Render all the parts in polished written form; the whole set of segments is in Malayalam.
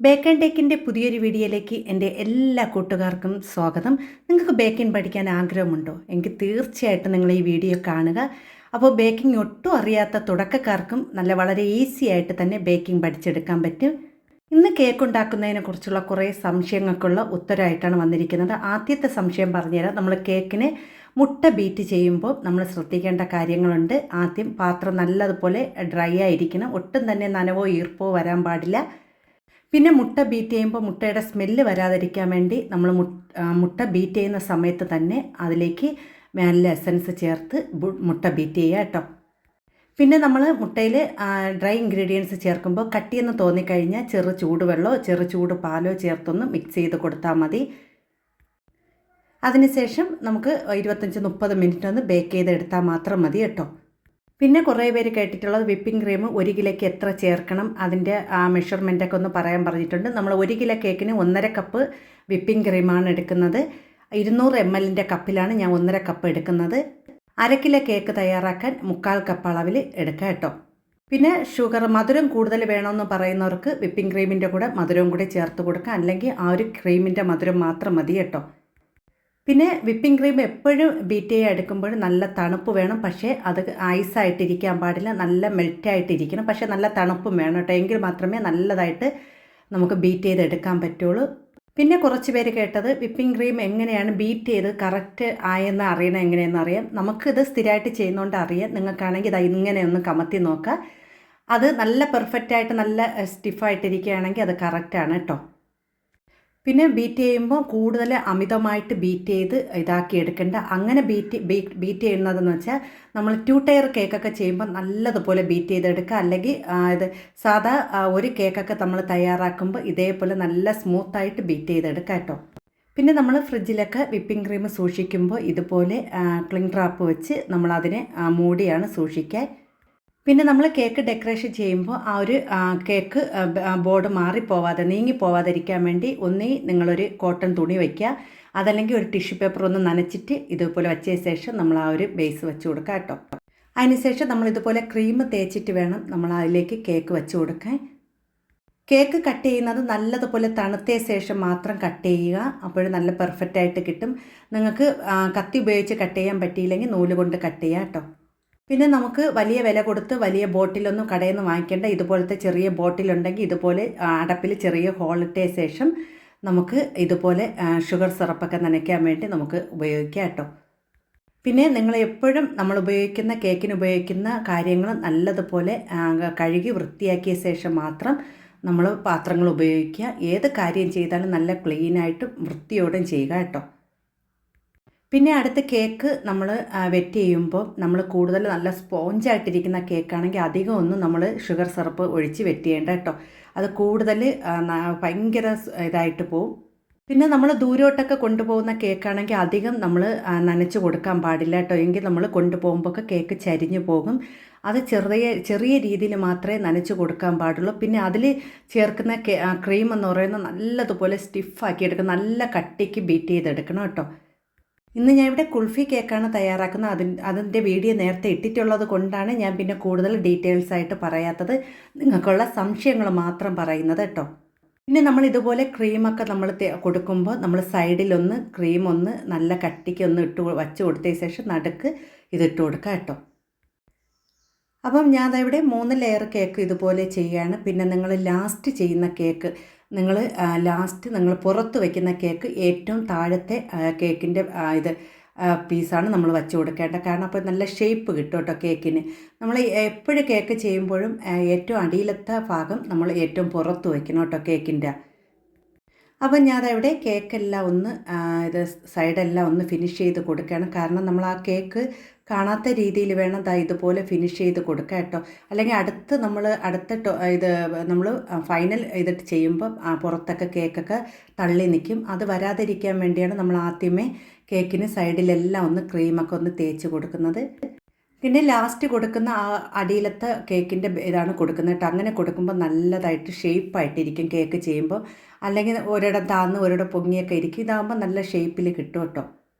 ബേക്കൻ ടേക്കിൻ്റെ പുതിയൊരു വീഡിയോയിലേക്ക് എൻ്റെ എല്ലാ കൂട്ടുകാർക്കും സ്വാഗതം. നിങ്ങൾക്ക് ബേക്കിംഗ് പഠിക്കാൻ ആഗ്രഹമുണ്ടോ? എങ്കിൽ തീർച്ചയായിട്ടും നിങ്ങൾ ഈ വീഡിയോ കാണുക. അപ്പോൾ ബേക്കിംഗ് ഒട്ടും അറിയാത്ത തുടക്കക്കാർക്കും വളരെ ഈസി ആയിട്ട് തന്നെ ബേക്കിംഗ് പഠിച്ചെടുക്കാൻ പറ്റും. ഇന്ന് കേക്ക് ഉണ്ടാക്കുന്നതിനെക്കുറിച്ചുള്ള കുറേ സംശയങ്ങൾക്കുള്ള ഉത്തരമായിട്ടാണ് വന്നിരിക്കുന്നത്. ആദ്യത്തെ സംശയം പറഞ്ഞുതരാം. നമ്മൾ കേക്കിന് മുട്ട ബീറ്റ് ചെയ്യുമ്പോൾ നമ്മൾ ശ്രദ്ധിക്കേണ്ട കാര്യങ്ങളുണ്ട്. ആദ്യം പാത്രം നല്ലതുപോലെ ഡ്രൈ ആയിരിക്കണം. ഒട്ടും തന്നെ നനവോ ഈർപ്പോ വരാൻ പാടില്ല. പിന്നെ മുട്ട ബീറ്റ് ചെയ്യുമ്പോൾ മുട്ടയുടെ സ്മെല്ല് വരാതിരിക്കാൻ വേണ്ടി നമ്മൾ മുട്ട ബീറ്റ് ചെയ്യുന്ന സമയത്ത് തന്നെ അതിലേക്ക് വാനില എസൻസ് ചേർത്ത് മുട്ട ബീറ്റ് ചെയ്യുക കേട്ടോ. പിന്നെ നമ്മൾ മുട്ടയിൽ ഡ്രൈ ഇൻഗ്രീഡിയൻസ് ചേർക്കുമ്പോൾ കട്ടിയെന്ന് തോന്നിക്കഴിഞ്ഞാൽ ചെറു ചൂടുവെള്ളമോ ചെറു ചൂട് പാലോ ചേർത്തൊന്ന് മിക്സ് ചെയ്ത് കൊടുത്താൽ മതി. അതിനുശേഷം നമുക്ക് 25-30 മിനിറ്റ് ഒന്ന് ബേക്ക് ചെയ്തെടുത്താൽ മാത്രം മതി കേട്ടോ. പിന്നെ കുറേ പേര് കേട്ടിട്ടുള്ളത് വിപ്പിംഗ് ക്രീം 1 കിലോയ്ക്ക് എത്ര ചേർക്കണം, അതിൻ്റെ മെഷർമെൻറ്റൊക്കെ ഒന്ന് പറയാൻ പറഞ്ഞിട്ടുണ്ട്. നമ്മൾ 1 കിലോ കേക്കിന് 1.5 കപ്പ് വിപ്പിംഗ് ക്രീമാണ് എടുക്കുന്നത്. 200 ml കപ്പിലാണ് ഞാൻ 1.5 കപ്പ് എടുക്കുന്നത്. 1/2 കിലോ കേക്ക് തയ്യാറാക്കാൻ 1/4 കപ്പ് അളവിൽ എടുക്കുക കേട്ടോ. പിന്നെ ഷുഗർ മധുരം കൂടുതൽ വേണമെന്ന് പറയുന്നവർക്ക് വിപ്പിംഗ് ക്രീമിൻ്റെ കൂടെ മധുരവും കൂടി ചേർത്ത് കൊടുക്കാം, അല്ലെങ്കിൽ ആ ഒരു ക്രീമിൻ്റെ മധുരം മാത്രം മതി കേട്ടോ. പിന്നെ വിപ്പിംഗ് ക്രീം എപ്പോഴും ബീറ്റ് ചെയ്യാൻ എടുക്കുമ്പോൾ നല്ല തണുപ്പ് വേണം. പക്ഷേ അത് ഐസായിട്ടിരിക്കാൻ പാടില്ല, നല്ല മെൽറ്റായിട്ടിരിക്കണം. പക്ഷേ നല്ല തണുപ്പും വേണം കേട്ടോ, എങ്കിൽ മാത്രമേ നല്ലതായിട്ട് നമുക്ക് ബീറ്റ് ചെയ്തെടുക്കാൻ പറ്റുള്ളൂ. പിന്നെ കുറച്ച് പേര് കേട്ടത് വിപ്പിംഗ് ക്രീം എങ്ങനെയാണ് ബീറ്റ് ചെയ്ത് കറക്റ്റ് ആയെന്ന് അറിയണം, എങ്ങനെയെന്ന് അറിയാം. നമുക്കിത് സ്ഥിരമായിട്ട് ചെയ്യുന്നതുകൊണ്ട് അറിയാം. നിങ്ങൾക്കാണെങ്കിൽ ഇത് ഇങ്ങനെ ഒന്ന് കമത്തി നോക്കാം. അത് നല്ല പെർഫെക്റ്റായിട്ട് നല്ല സ്റ്റിഫായിട്ടിരിക്കുകയാണെങ്കിൽ അത് കറക്റ്റാണ് കേട്ടോ. പിന്നെ ബീറ്റ് ചെയ്യുമ്പോൾ കൂടുതൽ അമിതമായിട്ട് ബീറ്റ് ചെയ്ത് ഇതാക്കി എടുക്കേണ്ട. അങ്ങനെ ബീറ്റ് ചെയ്യുന്നതെന്ന് വെച്ചാൽ നമ്മൾ 2 ടയർ കേക്കൊക്കെ ചെയ്യുമ്പോൾ നല്ലതുപോലെ ബീറ്റ് ചെയ്തെടുക്കുക. അല്ലെങ്കിൽ ഇത് സാധാ ഒരു കേക്കൊക്കെ നമ്മൾ തയ്യാറാക്കുമ്പോൾ ഇതേപോലെ നല്ല സ്മൂത്തായിട്ട് ബീറ്റ് ചെയ്തെടുക്കുക കേട്ടോ. പിന്നെ നമ്മൾ ഫ്രിഡ്ജിലൊക്കെ വിപ്പിംഗ് ക്രീം സൂക്ഷിക്കുമ്പോൾ ഇതുപോലെ ക്ലിംഗ് റാപ്പ് വെച്ച് നമ്മളതിനെ മൂടിയാണ് സൂക്ഷിക്കുക. പിന്നെ നമ്മൾ കേക്ക് ഡെക്കറേഷൻ ചെയ്യുമ്പോൾ ആ ഒരു കേക്ക് ബോർഡ് മാറിപ്പോവാതെ നീങ്ങിപ്പോവാതിരിക്കാൻ വേണ്ടി നിങ്ങളൊരു കോട്ടൺ തുണി വയ്ക്കുക, അതല്ലെങ്കിൽ ഒരു ടിഷ്യൂ പേപ്പർ ഒന്ന് നനച്ചിട്ട് ഇതുപോലെ വെച്ചതിന് ശേഷം നമ്മൾ ആ ഒരു ബേസ് വെച്ച് കൊടുക്കുക കേട്ടോ. അതിനുശേഷം നമ്മളിതുപോലെ ക്രീം തേച്ചിട്ട് വേണം നമ്മൾ അതിലേക്ക് കേക്ക് വെച്ച് കൊടുക്കാൻ. കേക്ക് കട്ട് ചെയ്യുന്നത് നല്ലതുപോലെ തണുത്ത ശേഷം മാത്രം കട്ട് ചെയ്യുക, അപ്പോഴും നല്ല പെർഫെക്റ്റായിട്ട് കിട്ടും. നിങ്ങൾക്ക് കത്തി ഉപയോഗിച്ച് കട്ട് ചെയ്യാൻ പറ്റിയില്ലെങ്കിൽ നൂല് കൊണ്ട് കട്ട് ചെയ്യുക കേട്ടോ. പിന്നെ നമുക്ക് വലിയ വില കൊടുത്ത് വലിയ ബോട്ടിലൊന്നും കടയിൽ നിന്ന് വാങ്ങിക്കേണ്ട. ഇതുപോലത്തെ ചെറിയ ബോട്ടിലുണ്ടെങ്കിൽ ഇതുപോലെ അടപ്പിൽ ചെറിയ ഹോളിട്ട ശേഷം നമുക്ക് ഇതുപോലെ ഷുഗർ സിറപ്പൊക്കെ നനയ്ക്കാൻ വേണ്ടി നമുക്ക് ഉപയോഗിക്കാം കേട്ടോ. പിന്നെ നിങ്ങൾ എപ്പോഴും നമ്മൾ ഉപയോഗിക്കുന്ന കേക്കിന് ഉപയോഗിക്കുന്ന കാര്യങ്ങൾ നല്ലതുപോലെ കഴുകി വൃത്തിയാക്കിയ ശേഷം മാത്രം നമ്മൾ പാത്രങ്ങൾ ഉപയോഗിക്കുക. ഏത് കാര്യം ചെയ്താലും നല്ല ക്ലീനായിട്ടും വൃത്തിയോടും ചെയ്യുക കേട്ടോ. പിന്നെ അടുത്ത കേക്ക് നമ്മൾ വെറ്റ് ചെയ്യുമ്പോൾ നമ്മൾ കൂടുതൽ നല്ല സ്പോഞ്ചായിട്ടിരിക്കുന്ന കേക്കാണെങ്കിൽ അധികം ഒന്നും നമ്മൾ ഷുഗർ സിറപ്പ് ഒഴിച്ച് വെറ്റ് ചെയ്യേണ്ട കേട്ടോ. അത് കൂടുതൽ ഭയങ്കര ഇതായിട്ട് പോവും. പിന്നെ നമ്മൾ ദൂരോട്ടൊക്കെ കൊണ്ടുപോകുന്ന കേക്കാണെങ്കിൽ അധികം നമ്മൾ നനച്ച് കൊടുക്കാൻ പാടില്ല കേട്ടോ, എങ്കിൽ നമ്മൾ കൊണ്ടുപോകുമ്പോഴൊക്കെ കേക്ക് ചരിഞ്ഞു പോകും. അത് ചെറിയ രീതിയിൽ മാത്രമേ നനച്ച് കൊടുക്കാൻ പാടുള്ളൂ. പിന്നെ അതിൽ ചേർക്കുന്ന ക്രീം എന്ന് പറയുന്നത് നല്ലതുപോലെ സ്റ്റിഫാക്കി എടുക്കണം, നല്ല കട്ടിക്ക് ബീറ്റ് ചെയ്തെടുക്കണം കേട്ടോ. ഇന്ന് ഞാൻ ഇവിടെ കുൾഫി കേക്കാണ് തയ്യാറാക്കുന്നത്. അതിൻ്റെ വീഡിയോ നേരത്തെ ഇട്ടിട്ടുള്ളത് കൊണ്ടാണ് ഞാൻ പിന്നെ കൂടുതൽ ഡീറ്റെയിൽസ് ആയിട്ട് പറയാത്തത്, നിങ്ങൾക്കുള്ള സംശയങ്ങൾ മാത്രം പറയുന്നത് കേട്ടോ. പിന്നെ നമ്മൾ ഇതുപോലെ ക്രീമൊക്കെ നമ്മൾ കൊടുക്കുമ്പോൾ നമ്മൾ സൈഡിലൊന്ന് ക്രീം ഒന്ന് നല്ല കട്ടിക്ക് ഒന്ന് വച്ച് കൊടുത്തതിന് ശേഷം നടുക്ക് ഇതിട്ട് കൊടുക്കുക കേട്ടോ. അപ്പം ഞാൻ ഇവിടെ 3 ലെയർ കേക്ക് ഇതുപോലെ ചെയ്യുകയാണ്. പിന്നെ നിങ്ങൾ ലാസ്റ്റ് ചെയ്യുന്ന കേക്ക് നിങ്ങൾ പുറത്ത് വയ്ക്കുന്ന കേക്ക് ഏറ്റവും താഴത്തെ കേക്കിൻ്റെ പീസാണ് നമ്മൾ വച്ച് കൊടുക്കേണ്ടത്. കാരണം അപ്പോൾ നല്ല ഷേപ്പ് കിട്ടും കേട്ടോ കേക്കിന്. നമ്മൾ എപ്പോഴും കേക്ക് ചെയ്യുമ്പോഴും ഏറ്റവും അടിയിലത്തെ ഭാഗം നമ്മൾ ഏറ്റവും പുറത്ത് വയ്ക്കണം കേട്ടോ കേക്കിൻ്റെ. അപ്പം ഞാൻ അവിടെ കേക്കെല്ലാം ഒന്ന് സൈഡെല്ലാം ഒന്ന് ഫിനിഷ് ചെയ്ത് കൊടുക്കുകയാണ്. കാരണം നമ്മൾ ആ കേക്ക് കാണാത്ത രീതിയിൽ വേണം ഇതുപോലെ ഫിനിഷ് ചെയ്ത് കൊടുക്കുക കേട്ടോ. അല്ലെങ്കിൽ നമ്മൾ ഫൈനൽ ഇതിട്ട് ചെയ്യുമ്പോൾ പുറത്തൊക്കെ കേക്കൊക്കെ തള്ളി നിൽക്കും. അത് വരാതിരിക്കാൻ വേണ്ടിയാണ് നമ്മൾ ആദ്യമേ കേക്കിന് സൈഡിലെല്ലാം ഒന്ന് ക്രീമൊക്കെ ഒന്ന് തേച്ച് കൊടുക്കുന്നത്. പിന്നെ ലാസ്റ്റ് കൊടുക്കുന്ന ആ അടിയിലത്തെ കേക്കിൻ്റെ ഇതാണ് കൊടുക്കുന്നത് കേട്ടോ. അങ്ങനെ കൊടുക്കുമ്പോൾ നല്ലതായിട്ട് ഷേപ്പായിട്ടിരിക്കും കേക്ക് ചെയ്യുമ്പോൾ. അല്ലെങ്കിൽ ഒരിടം താന്ന് ഒരിടം പൊങ്ങിയൊക്കെ ഇരിക്കും. ഇതാകുമ്പോൾ നല്ല ഷേപ്പിൽ കിട്ടും കേട്ടോ.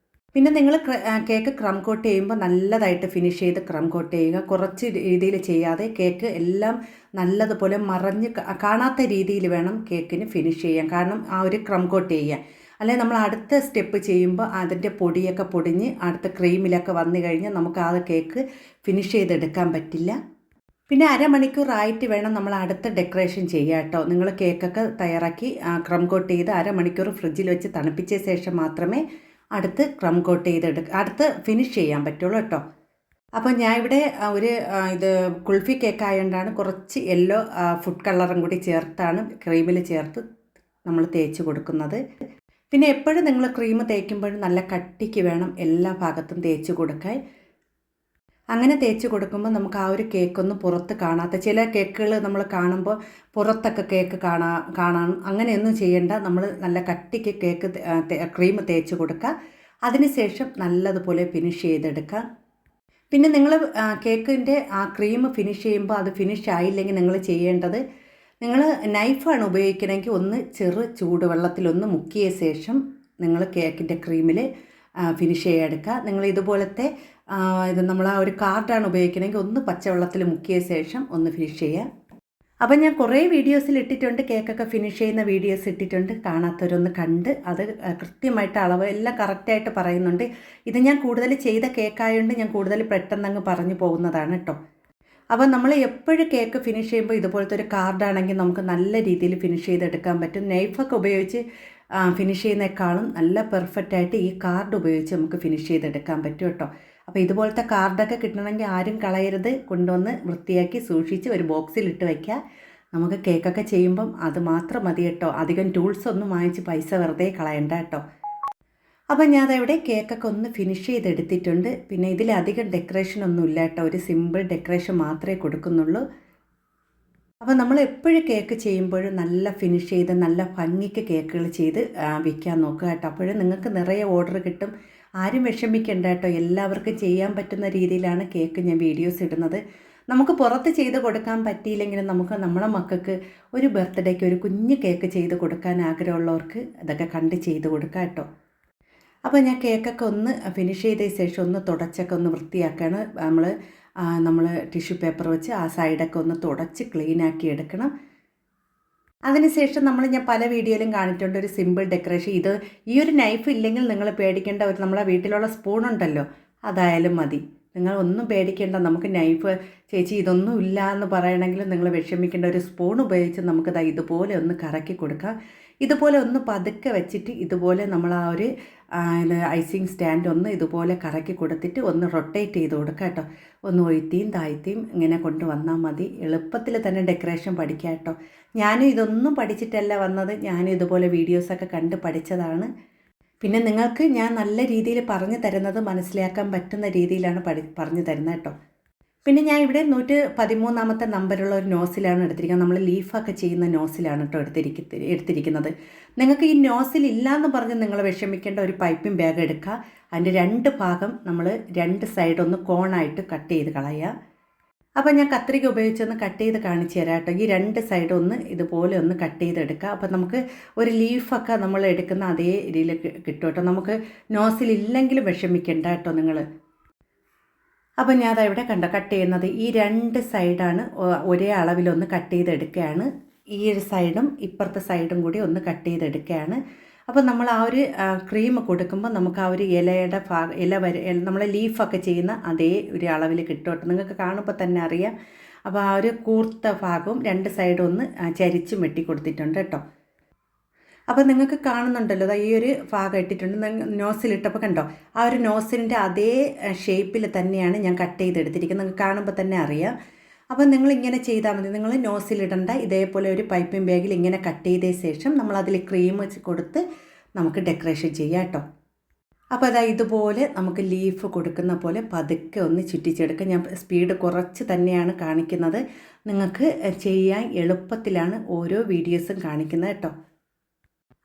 പിന്നെ നിങ്ങൾ കേക്ക് ക്രം കോട്ട് ചെയ്യുമ്പോൾ നല്ലതായിട്ട് ഫിനിഷ് ചെയ്ത് ക്രം കോട്ട് ചെയ്യുക. കുറച്ച് രീതിയിൽ ചെയ്യാതെ കേക്ക് എല്ലാം നല്ലതുപോലെ മറഞ്ഞ് കാണാത്ത രീതിയിൽ വേണം കേക്കിന് ഫിനിഷ് ചെയ്യാൻ. കാരണം ആ ഒരു ക്രം കോട്ട് ചെയ്യാൻ. അല്ലെങ്കിൽ നമ്മൾ അടുത്ത സ്റ്റെപ്പ് ചെയ്യുമ്പോൾ അതിൻ്റെ പൊടിയൊക്കെ പൊടിഞ്ഞ് അടുത്ത ക്രീമിലൊക്കെ വന്നു കഴിഞ്ഞാൽ നമുക്ക് ആ കേക്ക് ഫിനിഷ് ചെയ്തെടുക്കാൻ പറ്റില്ല. പിന്നെ അരമണിക്കൂറായിട്ട് വേണം നമ്മൾ അടുത്ത ഡെക്കറേഷൻ ചെയ്യുക കേട്ടോ. നിങ്ങൾ കേക്കൊക്കെ തയ്യാറാക്കി ക്രം കോട്ട് ചെയ്ത് അരമണിക്കൂർ ഫ്രിഡ്ജിൽ വെച്ച് തണുപ്പിച്ച ശേഷം മാത്രമേ അടുത്ത് ക്രം കോട്ട് അടുത്ത് ഫിനിഷ് ചെയ്യാൻ പറ്റുള്ളൂ കേട്ടോ. അപ്പോൾ ഞാൻ ഇവിടെ ഇത് കുൾഫി കേക്ക് ആയതുകൊണ്ടാണ് കുറച്ച് യെല്ലോ ഫുഡ് കളറും കൂടി ചേർത്താണ് ക്രീമിൽ ചേർത്ത് നമ്മൾ തേച്ച് കൊടുക്കുന്നത്. പിന്നെ എപ്പോഴും നിങ്ങൾ ക്രീം തേക്കുമ്പോഴും നല്ല കട്ടിക്ക് വേണം എല്ലാ ഭാഗത്തും തേച്ച് കൊടുക്കാൻ. അങ്ങനെ തേച്ച് കൊടുക്കുമ്പോൾ നമുക്ക് ആ ഒരു കേക്കൊന്നും പുറത്ത് കാണാത്ത ചില കേക്കുകൾ നമ്മൾ കാണുമ്പോൾ പുറത്തൊക്കെ കേക്ക് കാണാൻ അങ്ങനെയൊന്നും ചെയ്യേണ്ട. നമ്മൾ നല്ല കട്ടിക്ക് കേക്ക് ക്രീം തേച്ച് കൊടുക്കുക. അതിനുശേഷം നല്ലതുപോലെ ഫിനിഷ് ചെയ്തെടുക്കുക. പിന്നെ നിങ്ങൾ കേക്കിൻ്റെ ആ ക്രീം ഫിനിഷ് ചെയ്യുമ്പോൾ അത് ഫിനിഷ് ആയില്ലെങ്കിൽ നിങ്ങൾ ചെയ്യേണ്ടത്, നിങ്ങൾ നൈഫാണ് ഉപയോഗിക്കണമെങ്കിൽ ഒന്ന് ചൂടുവെള്ളത്തിലൊന്ന് മുക്കിയ ശേഷം നിങ്ങൾ കേക്കിൻ്റെ ക്രീമിൽ ഫിനിഷ് ചെയ്തെടുക്കുക. നിങ്ങൾ ഇതുപോലത്തെ നമ്മൾ ആ ഒരു കാർഡാണ് ഉപയോഗിക്കണമെങ്കിൽ ഒന്ന് പച്ചവെള്ളത്തിൽ മുക്കിയ ശേഷം ഒന്ന് ഫിനിഷ് ചെയ്യുക. അപ്പം ഞാൻ കുറേ വീഡിയോസിൽ ഇട്ടിട്ടുണ്ട്, കേക്കൊക്കെ ഫിനിഷ് ചെയ്യുന്ന വീഡിയോസ് ഇട്ടിട്ടുണ്ട്. കാണാത്തവരൊന്ന് കണ്ട് അത് കൃത്യമായിട്ട് അളവ് എല്ലാം കറക്റ്റായിട്ട് പറയുന്നുണ്ട്. ഇത് ഞാൻ കൂടുതൽ ചെയ്ത കേക്കായതുകൊണ്ട് ഞാൻ കൂടുതൽ പെട്ടെന്നങ്ങ് പറഞ്ഞു പോകുന്നതാണ് കേട്ടോ. അപ്പോൾ നമ്മൾ എപ്പോഴും കേക്ക് ഫിനിഷ് ചെയ്യുമ്പോൾ ഇതുപോലത്തെ ഒരു കാർഡാണെങ്കിൽ നമുക്ക് നല്ല രീതിയിൽ ഫിനിഷ് ചെയ്തെടുക്കാൻ പറ്റും. നൈഫൊക്കെ ഉപയോഗിച്ച് ഫിനിഷ് ചെയ്യുന്നേക്കാളും നല്ല പെർഫെക്റ്റായിട്ട് ഈ കാർഡ് ഉപയോഗിച്ച് നമുക്ക് ഫിനിഷ് ചെയ്തെടുക്കാൻ പറ്റും കേട്ടോ. അപ്പോൾ ഇതുപോലത്തെ കാർഡൊക്കെ കിട്ടണമെങ്കിൽ ആരും കളയരുത്, കൊണ്ടുവന്ന് വൃത്തിയാക്കി സൂക്ഷിച്ച് ഒരു ബോക്സിലിട്ട് വയ്ക്കുക. നമുക്ക് കേക്കൊക്കെ ചെയ്യുമ്പം അത് മാത്രം മതി കേട്ടോ. അധികം ടൂൾസൊന്നും വാങ്ങിച്ച് പൈസ വെറുതെ കളയണ്ട കേട്ടോ. അപ്പം ഞാൻ അതവിടെ കേക്കൊക്കെ ഒന്ന് ഫിനിഷ് ചെയ്തെടുത്തിട്ടുണ്ട്. പിന്നെ ഇതിലധികം ഡെക്കറേഷനൊന്നും ഇല്ല കേട്ടോ, ഒരു സിമ്പിൾ ഡെക്കറേഷൻ മാത്രമേ കൊടുക്കുന്നുള്ളൂ. അപ്പോൾ നമ്മൾ എപ്പോഴും കേക്ക് ചെയ്യുമ്പോഴും നല്ല ഫിനിഷ് ചെയ്ത് നല്ല ഭംഗിക്ക് കേക്കുകൾ ചെയ്ത് വിൽക്കാൻ നോക്കുക കേട്ടോ. അപ്പോഴും നിങ്ങൾക്ക് നിറയെ ഓർഡർ കിട്ടും. ആരും വിഷമിക്കേണ്ട കേട്ടോ, എല്ലാവർക്കും ചെയ്യാൻ പറ്റുന്ന രീതിയിലാണ് കേക്ക് ഞാൻ വീഡിയോസ് ഇടുന്നത്. നമുക്ക് പുറത്ത് ചെയ്ത് കൊടുക്കാൻ പറ്റിയില്ലെങ്കിലും നമുക്ക് നമ്മളെ മക്കൾക്ക് ഒരു ബർത്ത്ഡേക്ക് ഒരു കുഞ്ഞ് കേക്ക് ചെയ്ത് കൊടുക്കാൻ ആഗ്രഹമുള്ളവർക്ക് ഇതൊക്കെ കണ്ട് ചെയ്ത് കൊടുക്കാം കേട്ടോ. അപ്പോൾ ഞാൻ കേക്കൊക്കെ ഒന്ന് ഫിനിഷ് ചെയ്ത ശേഷം ഒന്ന് തുടച്ചൊക്കെ ഒന്ന് വൃത്തിയാക്കുകയാണ്. നമ്മൾ ടിഷ്യൂ പേപ്പർ വെച്ച് ആ സൈഡൊക്കെ ഒന്ന് തുടച്ച് ക്ലീനാക്കി എടുക്കണം. അതിനുശേഷം ഞാൻ പല വീഡിയോയിലും കാണിച്ചിട്ടുണ്ട് ഒരു സിമ്പിൾ ഡെക്കറേഷൻ. ഈ ഒരു നൈഫ് ഇല്ലെങ്കിൽ നിങ്ങൾ പേടിക്കേണ്ട, നമ്മളെ വീട്ടിലുള്ള സ്പൂണുണ്ടല്ലോ അതായാലും മതി. നിങ്ങൾ ഒന്നും പേടിക്കേണ്ട. നമുക്ക് നൈഫ് ചേച്ചി ഇതൊന്നും ഇല്ല എന്ന് പറയണമെങ്കിൽ നിങ്ങൾ വിഷമിക്കേണ്ട. ഒരു സ്പൂൺ ഉപയോഗിച്ച് നമുക്കത് ഇതുപോലെ ഒന്ന് കറക്കി കൊടുക്കാം. ഇതുപോലെ ഒന്ന് പതുക്കെ വെച്ചിട്ട് ഇതുപോലെ നമ്മൾ ആ ഒരു ഐസിങ് സ്റ്റാൻഡ് ഒന്ന് ഇതുപോലെ കറക്കി കൊടുത്തിട്ട് ഒന്ന് റൊട്ടേറ്റ് ചെയ്ത് കൊടുക്കുക കേട്ടോ. ഒന്ന് ഒഴുത്തിയും താഴ്ത്തിയും ഇങ്ങനെ കൊണ്ടുവന്നാൽ മതി. എളുപ്പത്തിൽ തന്നെ ഡെക്കറേഷൻ പഠിക്കാം കേട്ടോ. ഞാനും ഇതൊന്നും പഠിച്ചിട്ടല്ല വന്നത്, ഞാനും ഇതുപോലെ വീഡിയോസൊക്കെ കണ്ട് പഠിച്ചതാണ്. പിന്നെ നിങ്ങൾക്ക് ഞാൻ നല്ല രീതിയിൽ പറഞ്ഞു തരുന്നത് മനസ്സിലാക്കാൻ പറ്റുന്ന രീതിയിലാണ് പറഞ്ഞു തരുന്നത് കേട്ടോ. പിന്നെ ഞാൻ ഇവിടെ 113 നമ്പറുള്ള ഒരു നോസിലാണ് എടുത്തിരിക്കുന്നത്. നമ്മൾ ലീഫൊക്കെ ചെയ്യുന്ന നോസിലാണ് കേട്ടോ എടുത്തിരിക്കുന്നത്. നിങ്ങൾക്ക് ഈ നോസിൽ ഇല്ലയെന്ന് പറഞ്ഞ് നിങ്ങൾ വിഷമിക്കേണ്ട. ഒരു പൈപ്പിംഗ് ബാഗ് എടുക്കുക. അതിൻ്റെ 2 ഭാഗം നമ്മൾ 2 സൈഡൊന്ന് കോണായിട്ട് കട്ട് ചെയ്ത് കളയുക. അപ്പോൾ ഞാൻ കത്രിക ഉപയോഗിച്ചൊന്ന് കട്ട് ചെയ്ത് കാണിച്ചു തരാം കേട്ടോ. ഈ 2 സൈഡ് ഒന്ന് ഇതുപോലെ ഒന്ന് കട്ട് ചെയ്തെടുക്കുക. അപ്പോൾ നമുക്ക് ഒരു ലീഫൊക്കെ നമ്മൾ എടുക്കുന്ന അതേ രീതിയിൽ കിട്ടും കേട്ടോ. നമുക്ക് നോസിലില്ലെങ്കിലും വിഷമിക്കേണ്ട കേട്ടോ നിങ്ങൾ. അപ്പോൾ ഞാൻ അതവിടെ കട്ട് ചെയ്യുന്നത് ഈ 2 സൈഡാണ് ഒരേ അളവിലൊന്ന് കട്ട് ചെയ്തെടുക്കുകയാണ്. ഈ ഒരു സൈഡും ഇപ്പുറത്തെ സൈഡും കൂടി ഒന്ന് കട്ട് ചെയ്തെടുക്കുകയാണ്. അപ്പോൾ നമ്മൾ ആ ഒരു ക്രീം കൊടുക്കുമ്പോൾ നമുക്ക് ആ ഒരു ഇലയുടെ നമ്മൾ ലീഫൊക്കെ ചെയ്യുന്ന അതേ ഒരു അളവിൽ കിട്ടും കേട്ടോ. നിങ്ങൾക്ക് കാണുമ്പോൾ തന്നെ അറിയാം. അപ്പോൾ ആ ഒരു കൂർത്ത ഭാഗവും 2 സൈഡും ഒന്ന് ചരിച്ച് വെട്ടി കൊടുത്തിട്ടുണ്ട് കേട്ടോ. അപ്പോൾ നിങ്ങൾക്ക് കാണുന്നുണ്ടല്ലോ, ഈ ഒരു ഭാഗം ഇട്ടിട്ടുണ്ട്. നോസിലിട്ടപ്പോൾ കണ്ടോ, ആ ഒരു നോസിലിൻ്റെ അതേ ഷേപ്പിൽ തന്നെയാണ് ഞാൻ കട്ട് ചെയ്തെടുത്തിരിക്കുന്നത്. നിങ്ങൾക്ക് കാണുമ്പോൾ തന്നെ അറിയാം. അപ്പോൾ നിങ്ങളിങ്ങനെ ചെയ്താൽ മതി. നിങ്ങൾ നോസിലിടണ്ട. ഇതേപോലെ ഒരു പൈപ്പിംഗ് ബാഗിൽ ഇങ്ങനെ കട്ട് ചെയ്ത ശേഷം നമ്മളതിൽ ക്രീം കൊടുത്ത് നമുക്ക് ഡെക്കറേഷൻ ചെയ്യാം കേട്ടോ. അപ്പോൾ ഇതുപോലെ നമുക്ക് ലീഫ് കൊടുക്കുന്ന പോലെ പതുക്കെ ഒന്ന് ചുറ്റിച്ചെടുക്കുക. ഞാൻ സ്പീഡ് കുറച്ച് തന്നെയാണ് കാണിക്കുന്നത്. നിങ്ങൾക്ക് ചെയ്യാൻ എളുപ്പത്തിലാണ് ഓരോ വീഡിയോസും കാണിക്കുന്നത് കേട്ടോ.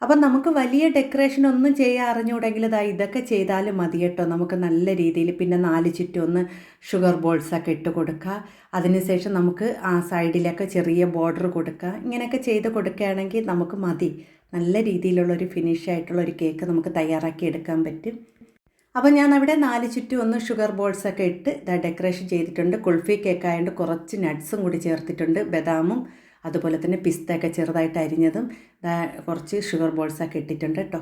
അപ്പം നമുക്ക് വലിയ ഡെക്കറേഷൻ ഒന്നും ചെയ്യാൻ അറിഞ്ഞുകൂടെങ്കിൽ ഇതൊക്കെ ചെയ്താലും മതി കേട്ടോ. നമുക്ക് നല്ല രീതിയിൽ പിന്നെ 4 ചുറ്റും ഒന്ന് ഷുഗർ ബോൾസൊക്കെ ഇട്ട് കൊടുക്കുക. അതിനുശേഷം നമുക്ക് ആ സൈഡിലൊക്കെ ചെറിയ ബോർഡർ കൊടുക്കുക. ഇങ്ങനെയൊക്കെ ചെയ്ത് കൊടുക്കുകയാണെങ്കിൽ നമുക്ക് മതി. നല്ല രീതിയിലുള്ളൊരു ഫിനിഷ് ആയിട്ടുള്ളൊരു കേക്ക് നമുക്ക് തയ്യാറാക്കി എടുക്കാൻ പറ്റും. അപ്പോൾ ഞാൻ അവിടെ 4 ചുറ്റും ഒന്ന് ഷുഗർ ബോൾസൊക്കെ ഇട്ട് ഡെക്കറേഷൻ ചെയ്തിട്ടുണ്ട്. കുൾഫി കേക്ക് ആയതുകൊണ്ട് കുറച്ച് നട്ട്സും കൂടി ചേർത്തിട്ടുണ്ട്, ബദാമും അതുപോലെ തന്നെ പിസ്തയൊക്കെ ചെറുതായിട്ട് അരിഞ്ഞതും കുറച്ച് ഷുഗർ ബോൾസൊക്കെ ഇട്ടിട്ടുണ്ട് കേട്ടോ.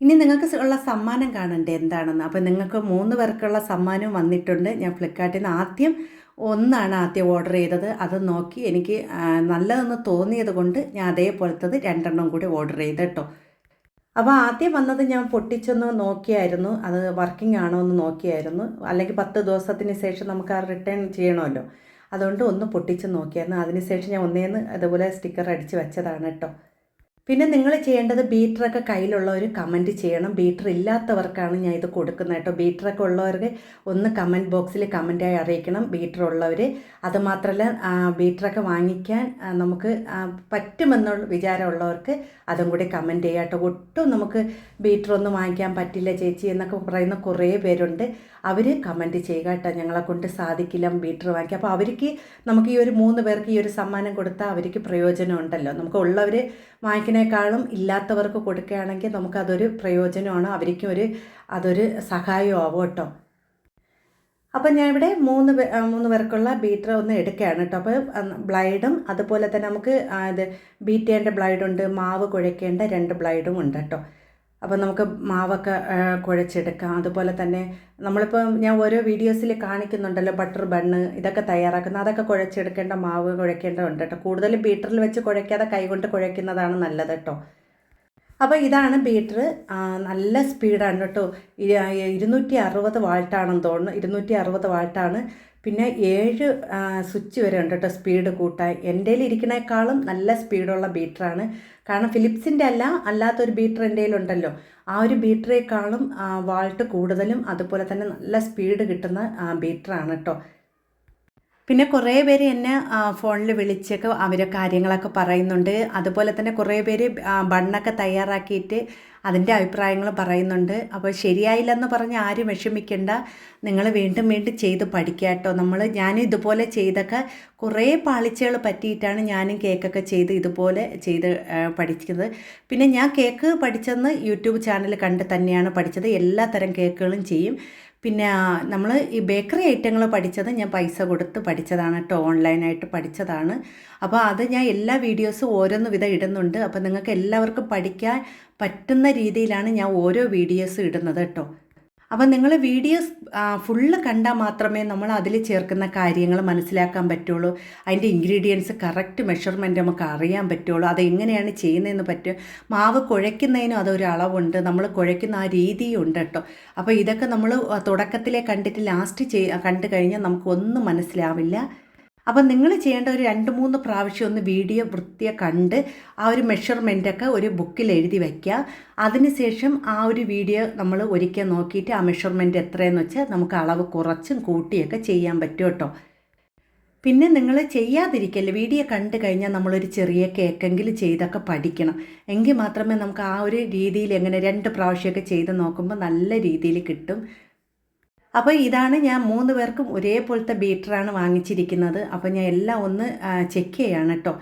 ഇനി നിങ്ങൾക്ക് ഉള്ള സമ്മാനം കാണണ്ടേ എന്താണെന്ന്. അപ്പോൾ നിങ്ങൾക്ക് 3 പേർക്കുള്ള സമ്മാനം വന്നിട്ടുണ്ട്. ഞാൻ ഫ്ലിപ്കാർട്ടിൽ നിന്ന് ആദ്യം ഓർഡർ ചെയ്തത്. അത് നോക്കി എനിക്ക് നല്ലതെന്ന് തോന്നിയത് കൊണ്ട് ഞാൻ അതേപോലത്തത് 2 കൂടി ഓർഡർ ചെയ്ത് കേട്ടോ. അപ്പോൾ ആദ്യം വന്നത് ഞാൻ പൊട്ടിച്ചൊന്ന് നോക്കിയായിരുന്നു, അത് വർക്കിംഗ് ആണോ എന്ന് നോക്കിയായിരുന്നു. അല്ലെങ്കിൽ 10 ദിവസത്തിന് ശേഷം നമുക്ക് ആ റിട്ടേൺ ചെയ്യണമല്ലോ, അതുകൊണ്ട് ഒന്ന് പൊട്ടിച്ച് നോക്കിയായിരുന്നു. അതിനുശേഷം ഞാൻ ഒന്നേന്ന് അതുപോലെ സ്റ്റിക്കർ അടിച്ച് വെച്ചതാണ് കേട്ടോ. പിന്നെ നിങ്ങൾ ചെയ്യേണ്ടത് ബീറ്ററൊക്കെ കയ്യിലുള്ളവർ കമൻറ്റ് ചെയ്യണം. ബീറ്റർ ഇല്ലാത്തവർക്കാണ് ഞാൻ ഇത് കൊടുക്കുന്നത് കേട്ടോ. ബീറ്ററൊക്കെ ഉള്ളവർക്ക് ഒന്ന് കമൻറ്റ് ബോക്സിൽ കമൻറ്റായി അറിയിക്കണം, ബീറ്റർ ഉള്ളവർ. അതുമാത്രമല്ല ബീറ്ററൊക്കെ വാങ്ങിക്കാൻ നമുക്ക് പറ്റുമെന്നുള്ള വിചാരമുള്ളവർക്ക് അതും കൂടി കമൻറ്റ് ചെയ്യാം കേട്ടോ. ഒട്ടും നമുക്ക് ബീറ്ററൊന്നും വാങ്ങിക്കാൻ പറ്റില്ല ചേച്ചി എന്നൊക്കെ പറയുന്ന കുറേ പേരുണ്ട്. അവർ കമൻറ്റ് ചെയ്യുക കേട്ടോ, ഞങ്ങളെ കൊണ്ട് സാധിക്കില്ല ബീറ്റർ വാങ്ങിക്കുക. അപ്പോൾ അവർക്ക് നമുക്ക് ഈ ഒരു 3 പേർക്ക് ഈ ഒരു സമ്മാനം കൊടുത്താൽ അവർക്ക് പ്രയോജനം ഉണ്ടല്ലോ. നമുക്ക് ഉള്ളവർ വാങ്ങിക്കുന്നേക്കാളും ഇല്ലാത്തവർക്ക് കൊടുക്കുകയാണെങ്കിൽ നമുക്കതൊരു പ്രയോജനമാണ്, അവർക്കും അതൊരു സഹായമാവും കേട്ടോ. അപ്പം ഞാൻ ഇവിടെ 3 പേർക്കുള്ള ബീറ്റർ ഒന്ന് എടുക്കുകയാണ് കേട്ടോ. അപ്പോൾ ബ്ലൈഡും അതുപോലെ തന്നെ നമുക്ക് ഇത് ബീറ്റ് ചെയ്യേണ്ട ബ്ലൈഡുണ്ട്, മാവ് കുഴയ്ക്കേണ്ട 2 ബ്ലൈഡും ഉണ്ട് കേട്ടോ. അപ്പോൾ നമുക്ക് മാവൊക്കെ കുഴച്ചെടുക്കാം. അതുപോലെ തന്നെ നമ്മളിപ്പോൾ ഞാൻ ഓരോ വീഡിയോസിൽ കാണിക്കുന്നുണ്ടല്ലോ ബട്ടർ ബണ്ണ് ഇതൊക്കെ തയ്യാറാക്കുന്നത്, അതൊക്കെ കുഴച്ചെടുക്കേണ്ട മാവ് കുഴയ്ക്കേണ്ടതുണ്ട് കേട്ടോ. കൂടുതലും ബീറ്ററിൽ വെച്ച് കുഴയ്ക്കാതെ കൈകൊണ്ട് കുഴയ്ക്കുന്നതാണ് നല്ലത് കേട്ടോ. അപ്പോൾ ഇതാണ് ബീറ്റർ, നല്ല സ്പീഡാണ് കേട്ടോ. 260 വാൾട്ടാണെന്ന് തോന്നുന്നു, 260 വാൾട്ടാണ്. പിന്നെ 7 സ്വിച്ച് വരെ ഉണ്ട് കേട്ടോ സ്പീഡ് കൂട്ടാൻ. എൻ്റെ കയ്യിൽ ഇരിക്കുന്നേക്കാളും നല്ല സ്പീഡുള്ള ബീറ്ററാണ്. കാരണം ഫിലിപ്സിൻ്റെ അല്ലാത്തൊരു ബീറ്റർ എൻ്റെ കയ്യിലുണ്ടല്ലോ, ആ ഒരു ബീറ്ററേക്കാളും വാൾട്ട് കൂടുതലും അതുപോലെ തന്നെ നല്ല സ്പീഡ് കിട്ടുന്ന ബീറ്ററാണ് കേട്ടോ. പിന്നെ കുറേ പേര് എന്നെ ഫോണിൽ വിളിച്ചൊക്കെ അവരെ കാര്യങ്ങളൊക്കെ പറയുന്നുണ്ട്. അതുപോലെ തന്നെ കുറേ പേര് ബണ്ണൊക്കെ തയ്യാറാക്കിയിട്ട് അതിൻ്റെ അഭിപ്രായങ്ങൾ പറയുന്നുണ്ട്. അപ്പോൾ ശരിയായില്ലെന്ന് പറഞ്ഞ് ആരും വിഷമിക്കേണ്ട, നിങ്ങൾ വീണ്ടും ചെയ്ത് പഠിക്കുക കേട്ടോ. ഞാനും ഇതുപോലെ ചെയ്തൊക്കെ കുറേ പാളിച്ചകൾ പറ്റിയിട്ടാണ് ഞാനും കേക്കൊക്കെ ഇതുപോലെ ചെയ്ത് പഠിച്ചത്. പിന്നെ ഞാൻ കേക്ക് പഠിച്ചതെന്ന് യൂട്യൂബ് ചാനൽ കണ്ട് തന്നെയാണ് പഠിച്ചത്. എല്ലാ തരം കേക്കുകളും ചെയ്യും. പിന്നെ നമ്മൾ ഈ ബേക്കറി ഐറ്റങ്ങൾ പഠിച്ചത് ഞാൻ പൈസ കൊടുത്ത് പഠിച്ചതാണ് കേട്ടോ, ഓൺലൈനായിട്ട് പഠിച്ചതാണ്. അപ്പോൾ അത് ഞാൻ എല്ലാ വീഡിയോസും ഓരോന്ന് വിധം ഇടുന്നുണ്ട്. അപ്പോൾ നിങ്ങൾക്ക് എല്ലാവർക്കും പഠിക്കാൻ പറ്റുന്ന രീതിയിലാണ് ഞാൻ ഓരോ വീഡിയോസും ഇടുന്നത് കേട്ടോ. അപ്പം നിങ്ങൾ വീഡിയോസ് ഫുള്ള് കണ്ടാൽ മാത്രമേ നമ്മൾ അതിൽ ചേർക്കുന്ന കാര്യങ്ങൾ മനസ്സിലാക്കാൻ പറ്റുള്ളൂ. അതിൻ്റെ ഇൻഗ്രീഡിയൻസ് കറക്റ്റ് മെഷർമെൻറ്റ് നമുക്ക് അറിയാൻ പറ്റുള്ളൂ. അതെങ്ങനെയാണ് ചെയ്യുന്നതെന്ന് പറ്റും. മാവ് കുഴയ്ക്കുന്നതിനും അതൊരു അളവുണ്ട്, നമ്മൾ കുഴയ്ക്കുന്ന ആ രീതിയും ഉണ്ട് കേട്ടോ. അപ്പോൾ ഇതൊക്കെ നമ്മൾ തുടക്കത്തിലേ കണ്ടിട്ട് ലാസ്റ്റ് കണ്ടു കഴിഞ്ഞാൽ നമുക്കൊന്നും മനസ്സിലാവില്ല. അപ്പം നിങ്ങൾ ചെയ്യേണ്ട ഒരു 2-3 പ്രാവശ്യം ഒന്ന് വീഡിയോ വൃത്തിയെ കണ്ട് ആ ഒരു മെഷർമെൻറ്റൊക്കെ ഒരു ബുക്കിൽ എഴുതി വയ്ക്കുക. അതിനുശേഷം ആ ഒരു വീഡിയോ നമ്മൾ ഒരിക്കൽ നോക്കിയിട്ട് ആ മെഷർമെൻറ്റ് എത്രയെന്ന് വെച്ചാൽ നമുക്ക് അളവ് കുറച്ചും കൂട്ടിയൊക്കെ ചെയ്യാൻ പറ്റും കേട്ടോ. പിന്നെ നിങ്ങൾ ചെയ്യാതിരിക്കല്ലേ, വീഡിയോ കണ്ടു കഴിഞ്ഞാൽ നമ്മളൊരു ചെറിയ കേക്കെങ്കിലും ചെയ്തൊക്കെ പഠിക്കണം. എങ്കിൽ മാത്രമേ നമുക്ക് ആ ഒരു രീതിയിൽ എങ്ങനെ 2 പ്രാവശ്യമൊക്കെ ചെയ്ത് നോക്കുമ്പോൾ നല്ല രീതിയിൽ കിട്ടും. അപ്പോൾ ഇതാണ് ഞാൻ 3 പേർക്കും ഒരേപോലത്തെ ബീറ്ററാണ് വാങ്ങിച്ചിരിക്കുന്നത്. അപ്പോൾ ഞാൻ എല്ലാം ഒന്ന് ചെക്ക് ചെയ്യാണ് കേട്ടോ.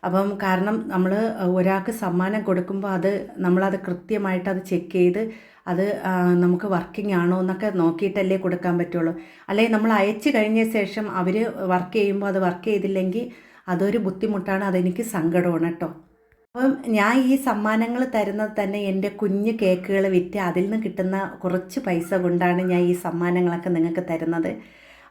അപ്പം കാരണം നമ്മൾ ഒരാൾക്ക് സമ്മാനം കൊടുക്കുമ്പോൾ നമ്മളത് കൃത്യമായിട്ട് അത് ചെക്ക് ചെയ്ത് അത് നമുക്ക് വർക്കിംഗ് ആണോ എന്നൊക്കെ നോക്കിയിട്ടല്ലേ കൊടുക്കാൻ പറ്റുള്ളൂ. അല്ലെങ്കിൽ നമ്മൾ അയച്ചു കഴിഞ്ഞ ശേഷം അവർ വർക്ക് ചെയ്യുമ്പോൾ അത് വർക്ക് ചെയ്തില്ലെങ്കിൽ അതൊരു ബുദ്ധിമുട്ടാണ്, അതെനിക്ക് സങ്കടമാണ് കേട്ടോ. അപ്പം ഞാൻ ഈ സമ്മാനങ്ങൾ തരുന്നത് തന്നെ എൻ്റെ കുഞ്ഞ് കേക്കുകൾ വിറ്റ് അതിൽ നിന്ന് കിട്ടുന്ന കുറച്ച് പൈസ കൊണ്ടാണ് ഞാൻ ഈ സമ്മാനങ്ങളൊക്കെ നിങ്ങൾക്ക് തരുന്നത്.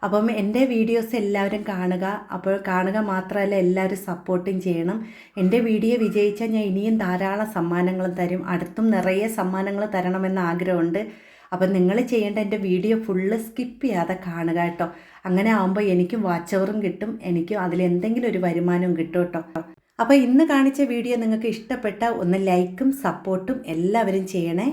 അപ്പം എൻ്റെ വീഡിയോസ് എല്ലാവരും കാണുക. അപ്പോൾ കാണുക മാത്രമല്ല എല്ലാവരും സപ്പോർട്ടും ചെയ്യണം. എൻ്റെ വീഡിയോ വിജയിച്ചാൽ ഞാൻ ഇനിയും ധാരാളം സമ്മാനങ്ങൾ തരും. അടുത്തും നിറയെ സമ്മാനങ്ങൾ തരണമെന്ന് ആഗ്രഹമുണ്ട്. അപ്പം നിങ്ങൾ ചെയ്യേണ്ട എൻ്റെ വീഡിയോ ഫുള്ള് സ്കിപ്പ് ചെയ്യാതെ കാണുക കേട്ടോ. അങ്ങനെ ആകുമ്പോൾ എനിക്കും വാച്ച് അവറും കിട്ടും, എനിക്കും അതിലെന്തെങ്കിലും ഒരു വരുമാനവും കിട്ടും കേട്ടോ. അപ്പോൾ ഇന്ന് കാണിച്ച വീഡിയോ നിങ്ങൾക്ക് ഇഷ്ടപ്പെട്ട ഒന്ന് ലൈക്കും സപ്പോർട്ടും എല്ലാവരും ചെയ്യണേ.